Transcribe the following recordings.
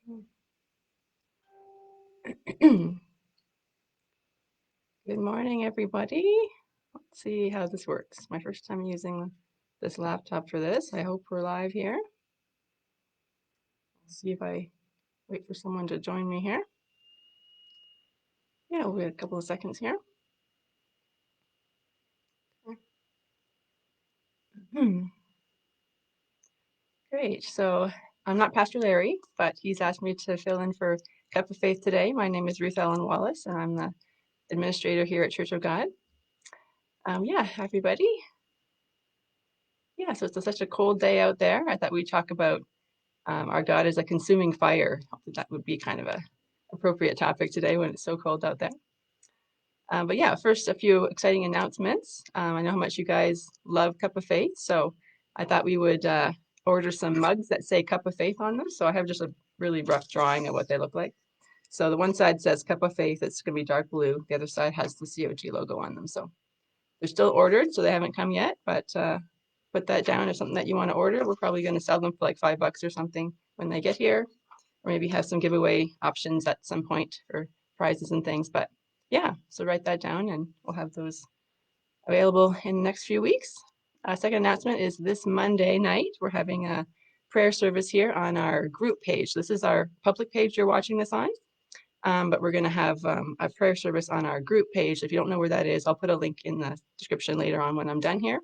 Good morning, everybody. Let's see how this works. My first time using this laptop for this. I hope we're live here. Let's see if I wait for someone to join me here. Yeah, we'll wait a couple of seconds here. Great. So I'm not Pastor Larry, but he's asked me to fill in for Cup of Faith today. My name is Ruth Ellen Wallace, and I'm the administrator here at Church of God. Yeah, everybody. Yeah, so it's such a cold day out there. I thought we'd talk about our God is a consuming fire. That would be kind of a appropriate topic today when it's so cold out there. But yeah, first a few exciting announcements. I know how much you guys love Cup of Faith, so I thought we would order some mugs that say Cup of Faith on them. So I have just a really rough drawing of what they look like. So the one side says Cup of Faith, it's going to be dark blue. The other side has the COG logo on them. So they're still ordered, so they haven't come yet, but put that down as something that you want to order. We're probably going to sell them for like $5 or something when they get here, or maybe have some giveaway options at some point for prizes and things. But yeah, so write that down and we'll have those available in the next few weeks. Second announcement is this Monday night, we're having a prayer service here on our group page. This is our public page you're watching this on. But we're going to have a prayer service on our group page. If you don't know where that is, I'll put a link in the description later on when I'm done here.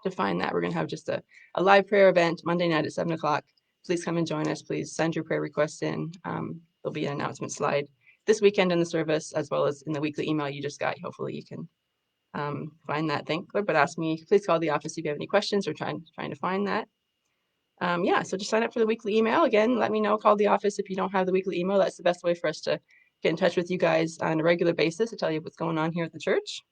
To find that, we're going to have just a live prayer event Monday night at 7 o'clock. Please come and join us. Please send your prayer requests in. There'll be an announcement slide this weekend in the service, as well as in the weekly email you just got. Hopefully you can find that. But ask me, please call the office if you have any questions or trying to find that. Yeah, so just sign up for the weekly email. Again, let me know, call the office if you don't have the weekly email. That's the best way for us to get in touch with you guys on a regular basis to tell you what's going on here at the church.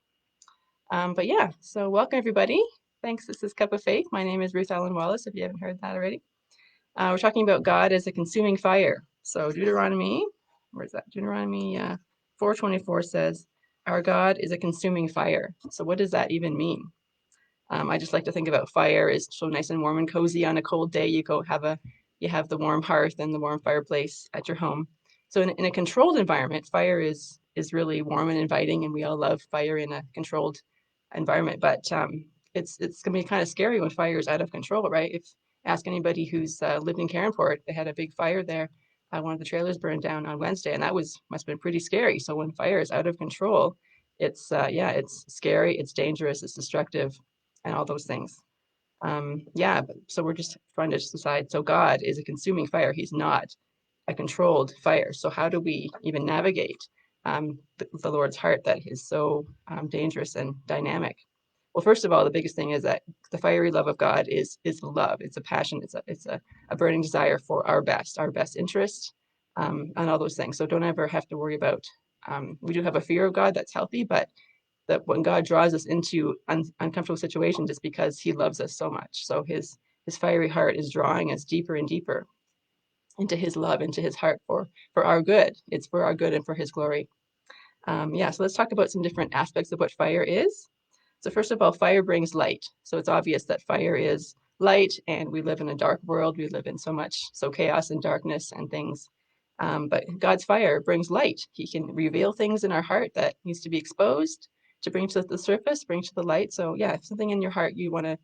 But yeah, so welcome everybody. Thanks, this is Cup of Faith. My name is Ruth Ellen Wallace, if you haven't heard that already. We're talking about God as a consuming fire. So Deuteronomy, where's that? Deuteronomy 4:24 says, our God is a consuming fire. So what does that even mean? I just like to think about fire is so nice and warm and cozy on a cold day. You have the warm hearth and the warm fireplace at your home. So in a controlled environment, fire is really warm and inviting, and we all love fire in a controlled environment. But it's going to be kind of scary when fire is out of control, right? If ask anybody who's lived in Carenport, they had a big fire there. One of the trailers burned down on Wednesday, and that must have been pretty scary. So when fire is out of control, it's it's scary, it's dangerous, it's destructive, and all those things. So we're just trying to decide. So God is a consuming fire. He's not a controlled fire. So how do we even navigate the Lord's heart that is so dangerous and dynamic? Well, first of all, the biggest thing is that the fiery love of God is love. It's a passion. It's a burning desire for our best interest, and all those things. So don't ever have to worry about. We do have a fear of God that's healthy, but that when God draws us into uncomfortable situations, it's because he loves us so much. So his fiery heart is drawing us deeper and deeper into his love, into his heart for our good. It's for our good and for his glory. So let's talk about some different aspects of what fire is. So first of all, fire brings light. So it's obvious that fire is light, and we live in a dark world. We live in so chaos and darkness and things. But God's fire brings light. He can reveal things in our heart that needs to be exposed, to bring to the surface, bring to the light. So yeah, if something in your heart you want to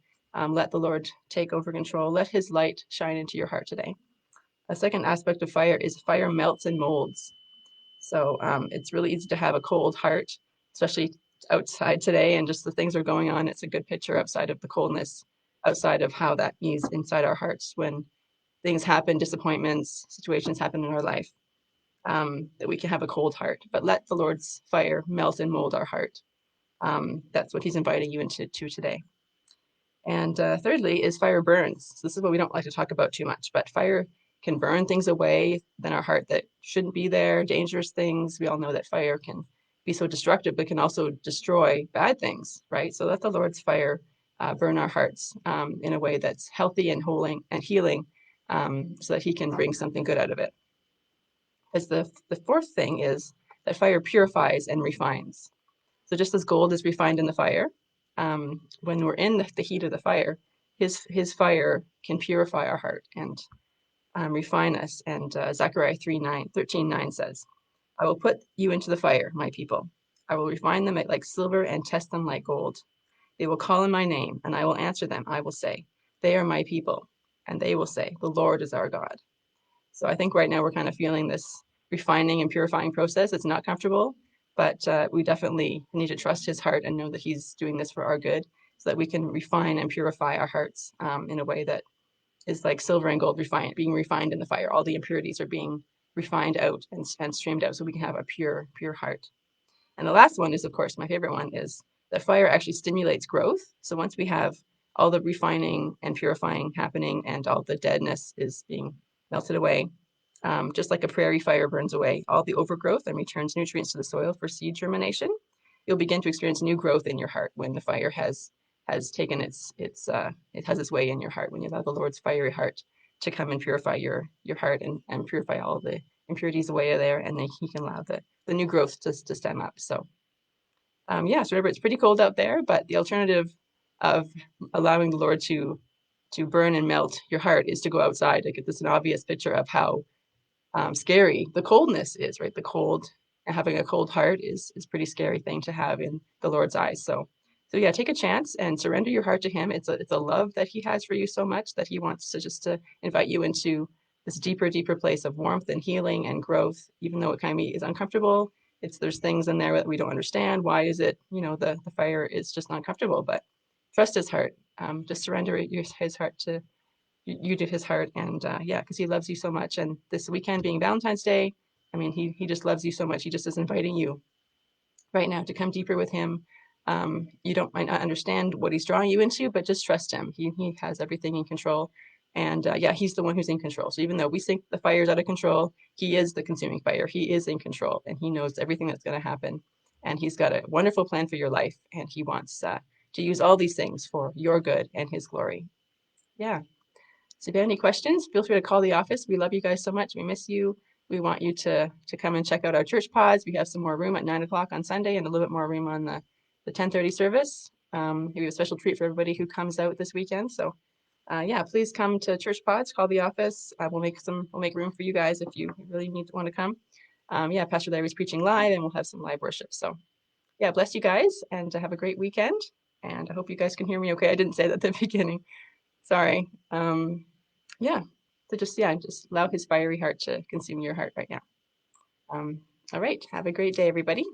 let the Lord take over control, let his light shine into your heart today. A second aspect of fire is fire melts and molds. So it's really easy to have a cold heart, especially outside today and just the things are going on. It's a good picture outside of the coldness, outside of how that means inside our hearts when things happen, disappointments, situations happen in our life, that we can have a cold heart. But let the Lord's fire melt and mold our heart. That's what he's inviting you into today. And thirdly is fire burns. So this is what we don't like to talk about too much, but fire can burn things away in our heart that shouldn't be there, dangerous things. We all know that fire can be so destructive, but can also destroy bad things, right? So let the Lord's fire burn our hearts in a way that's healthy and healing, so that he can bring something good out of it. As the fourth thing is that fire purifies and refines. So just as gold is refined in the fire, when we're in the heat of the fire, his fire can purify our heart. And refine us. And Zechariah 13:9 says, I will put you into the fire, my people. I will refine them like silver and test them like gold. They will call on my name, and I will answer them. I will say, they are my people. And they will say, the Lord is our God. So I think right now we're kind of feeling this refining and purifying process. It's not comfortable, but we definitely need to trust his heart and know that he's doing this for our good so that we can refine and purify our hearts in a way that is like silver and gold being refined in the fire. All the impurities are being refined out and streamed out so we can have a pure heart. And the last one is, of course, my favorite one is that fire actually stimulates growth. So once we have all the refining and purifying happening and all the deadness is being melted away, just like a prairie fire burns away all the overgrowth and returns nutrients to the soil for seed germination, you'll begin to experience new growth in your heart when the fire has taken it has its way in your heart, when you allow the Lord's fiery heart to come and purify your heart and purify all the impurities away there, and then he can allow the new growth to stem up. So yeah, so remember, it's pretty cold out there, but the alternative of allowing the Lord to burn and melt your heart is to go outside. Like, it's an obvious picture of how scary the coldness is, right? The cold, having a cold heart is pretty scary thing to have in the Lord's eyes. So yeah, take a chance and surrender your heart to him. It's a love that he has for you so much that he wants to just to invite you into this deeper place of warmth and healing and growth, even though it kind of is uncomfortable. There's things in there that we don't understand. Why is it, the fire is just uncomfortable, but trust his heart. Just surrender his heart to you to his heart, and yeah, because he loves you so much. And this weekend being Valentine's Day, I mean, he just loves you so much. He just is inviting you right now to come deeper with him. You might not understand what he's drawing you into, but just trust him. He has everything in control, and yeah, he's the one who's in control. So even though we think the fire's out of control, he is the consuming fire. He is in control, and he knows everything that's going to happen. And he's got a wonderful plan for your life, and he wants to use all these things for your good and his glory. Yeah. So if you have any questions, feel free to call the office. We love you guys so much. We miss you. We want you to come and check out our church pods. We have some more room at 9 o'clock on Sunday and a little bit more room on the 10:30 service. We have a special treat for everybody who comes out this weekend. So yeah, please come to church pods, call the office. We'll make room for you guys if you really want to come. Yeah, Pastor Larry's preaching live and we'll have some live worship. So yeah, bless you guys and have a great weekend. And I hope you guys can hear me okay. I didn't say that at the beginning. Sorry. Yeah. So just allow his fiery heart to consume your heart right now. All right. Have a great day, everybody.